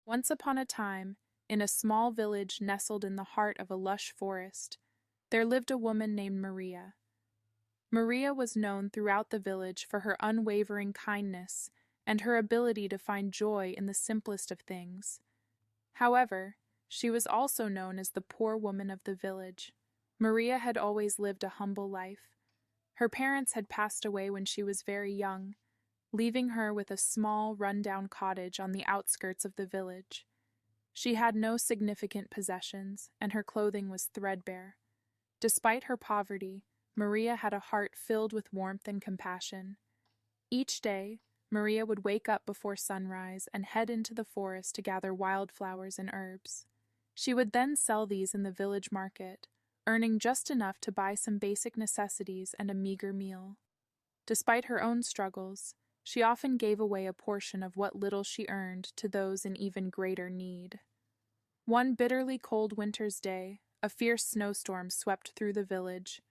Once upon a time, in a small village nestled in the heart of a lush forest, there lived a woman named Maria. Maria was known throughout the village for her unwavering kindness and her ability to find joy in the simplest of things. However, she was also known as the poor woman of the village. Maria had always lived a humble life. Her parents had passed away when she was very young, leaving her with a small, run-down cottage on the outskirts of the village. She had no significant possessions, and her clothing was threadbare. Despite her poverty, Maria had a heart filled with warmth and compassion. Each day, Maria would wake up before sunrise and head into the forest to gather wildflowers and herbs. She would then sell these in the village market, earning just enough to buy some basic necessities and a meager meal. Despite her own struggles, she often gave away a portion of what little she earned to those in even greater need. One bitterly cold winter's day, a fierce snowstorm swept through the village.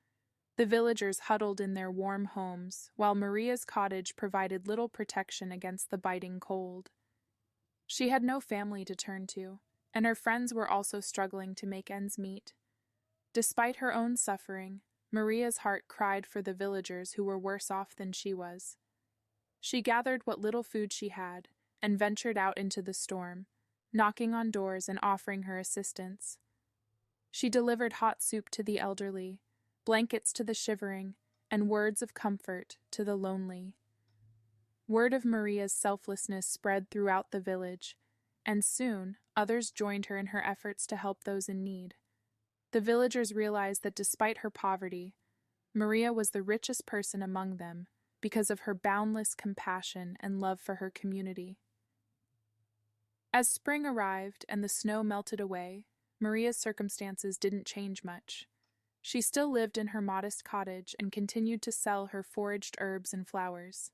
The villagers huddled in their warm homes, while Maria's cottage provided little protection against the biting cold. She had no family to turn to, and her friends were also struggling to make ends meet. Despite her own suffering, Maria's heart cried for the villagers who were worse off than she was. She gathered what little food she had and ventured out into the storm, knocking on doors and offering her assistance. She delivered hot soup to the elderly, blankets to the shivering, and words of comfort to the lonely. Word of Maria's selflessness spread throughout the village, and soon others joined her in her efforts to help those in need. The villagers realized that despite her poverty, Maria was the richest person among them because of her boundless compassion and love for her community. As spring arrived and the snow melted away, Maria's circumstances didn't change much. She still lived in her modest cottage and continued to sell her foraged herbs and flowers.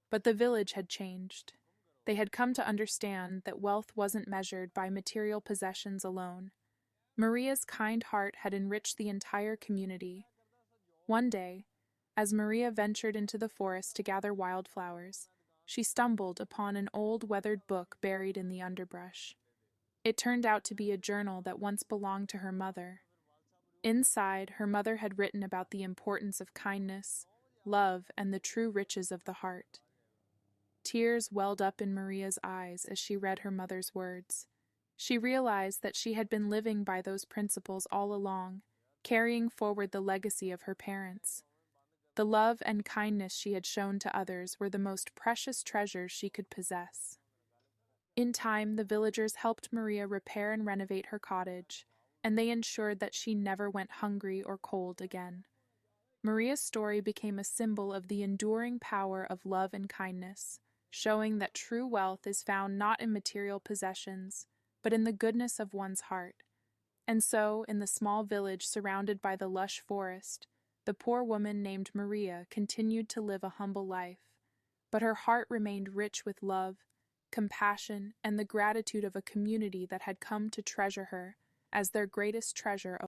But the village had changed. They had come to understand that wealth wasn't measured by material possessions alone. Maria's kind heart had enriched the entire community. One day, as Maria ventured into the forest to gather wildflowers, she stumbled upon an old weathered book buried in the underbrush. It turned out to be a journal that once belonged to her mother. Inside, her mother had written about the importance of kindness, love, and the true riches of the heart. Tears welled up in Maria's eyes as she read her mother's words. She realized that she had been living by those principles all along, carrying forward the legacy of her parents. The love and kindness she had shown to others were the most precious treasures she could possess. In time, the villagers helped Maria repair and renovate her cottage, and they ensured that she never went hungry or cold again. Maria's story became a symbol of the enduring power of love and kindness, showing that true wealth is found not in material possessions, but in the goodness of one's heart. And so, in the small village surrounded by the lush forest, the poor woman named Maria continued to live a humble life, but her heart remained rich with love, compassion, and the gratitude of a community that had come to treasure her as their greatest treasure